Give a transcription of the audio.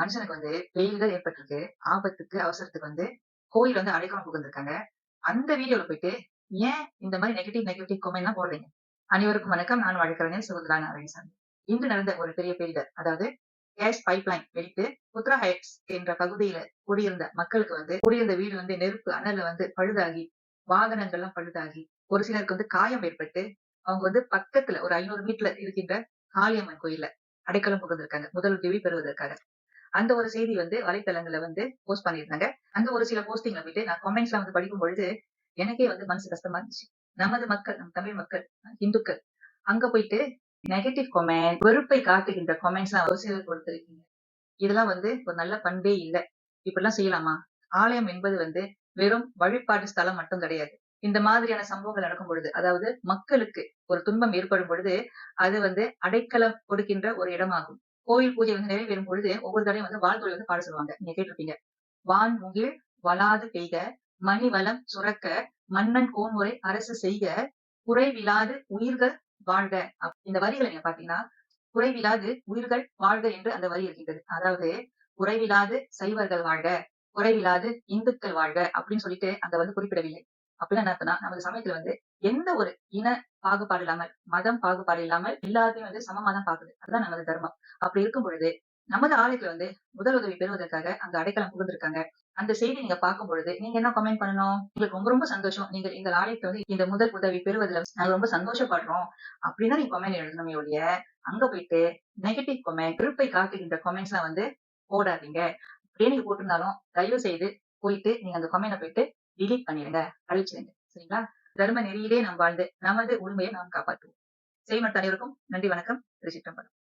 மனுஷனுக்கு பேய்கள் ஏற்பட்டிருக்கு. ஆபத்துக்கு, அவசரத்துக்கு கோயில் அடைக்கலம் புகுந்திருக்காங்க. அந்த வீடியோல போயிட்டு, ஏன் இந்த மாரி நெகட்டிவ் கமெண்ட்லாம் போடுறீங்க? அனைவருக்கும் வணக்கம். நான் வழக்கறிஞர் சுகந்தரா நாராயணசாமி. இன்று நடந்த ஒரு பெரிய பேரிடர். அதாவது கேஸ் பைப்லைன் வெடித்து புத்ரா ஹைட்ஸ் என்ற பகுதியில குடியிருந்த மக்களுக்கு குடியிருந்த வீடு நெருப்பு அனல்ல பழுதாகி, வாகனங்கள்லாம் பழுதாகி, ஒரு சிலருக்கு காயம் ஏற்பட்டு, அவங்க பக்கத்துல ஒரு 500 மீட்டர்ல இருக்கின்ற காளியம்மன் கோயில்ல அடைக்கலம் புகுந்திருக்காங்க. முதலுதவி பெறுவதற்காக. அந்த ஒரு செய்தி வலைத்தளங்கள்ல போஸ்ட் பண்ணியிருந்தாங்க. அந்த ஒரு சில போஸ்டிங்ல போயிட்டு நான் கமெண்ட்ஸ்லாம் படிக்கும் பொழுது, எனக்கே மனசு கஷ்டமா இருந்துச்சு. நமது மக்கள், நம் தமிழ் மக்கள், இந்துக்கள் அங்க போயிட்டு நெகட்டிவ் கமெண்ட், வெறுப்பை காட்டுகின்ற கமெண்ட்ஸ்லாம் ஒரு சிலர் கொடுத்திருக்கீங்க. இதெல்லாம் ஒரு நல்ல பண்பே இல்ல. இப்படிலாம் செய்யலாமா? ஆலயம் என்பது வெறும் வழிபாட்டு ஸ்தலம் மட்டும் கிடையாது. இந்த மாதிரியான சம்பவங்கள் நடக்கும் பொழுது, அதாவது மக்களுக்கு ஒரு துன்பம் ஏற்படும் பொழுது, அது அடைக்கலம் கொடுக்கின்ற ஒரு இடமாகும். கோயில் பூஜை நிறைவேறும் பொழுது ஒவ்வொரு தடையும் வாழ்த்துறை பாட சொல்லுவாங்க. நீங்க கேட்டிருப்பீங்க. வான் முகில் வளாது பெய்க, மணி வளம் சுரக்க, மன்னன் கோன்முறை அரசு செய்க, குறைவிலாது உயிர்கள் வாழ்க. இந்த வரிகளை நீங்க பாத்தீங்கன்னா, குறைவிலாது உயிர்கள் வாழ்க என்று அந்த வரி இருக்கின்றது. அதாவது குறைவிலாது சைவர்கள் வாழ்க, குறைவிலாது இந்துக்கள் வாழ்க அப்படின்னு சொல்லிட்டு அங்க குறிப்பிடவில்லை. அப்படின்னா என்ன அர்த்தம்னா, நமது சமயத்துல எந்த ஒரு இன பாகுபாடு இல்லாமல், மதம் பாகுபாடு இல்லாமல் எல்லாத்தையும் சமமா தான் பாக்குது. அதுதான் நமது தர்மம். அப்படி இருக்கும் பொழுது நமது ஆலயத்துல முதல் உதவி பெறுவதற்காக அங்க அடைக்கலம் புகுந்திருக்காங்க. அந்த செய்தி நீங்க பார்க்கும் பொழுது நீங்க என்ன கமெண்ட் பண்ணணும்? எங்களுக்கு ரொம்ப ரொம்ப சந்தோஷம். நீங்க எங்கள் ஆலயத்துல இந்த முதல் உதவி பெறுவதில நாங்க ரொம்ப சந்தோஷப்படுறோம். அப்படிதான் நீங்க கமெண்ட் எழுதணுமே ஒழிய, அங்க போயிட்டு நெகட்டிவ் கமெண்ட், வெறுப்பை காட்டுகின்ற கமெண்ட்ஸ்லாம் போடாதீங்க. அப்படியே நீங்க போட்டிருந்தாலும் தயவு செய்து போயிட்டு நீங்க அந்த கமெண்ட போயிட்டு டிலீட் பண்ணிடுங்க. அழிச்சிடுங்க. சரிங்களா? தர்ம நெறியிலே நாம் வாழ்ந்து நமது உரிமையை நாம் காப்பாற்றுவோம். செய்மற்ற அனைவருக்கும் நன்றி, வணக்கம். திருச்சிற்றம்பலம்.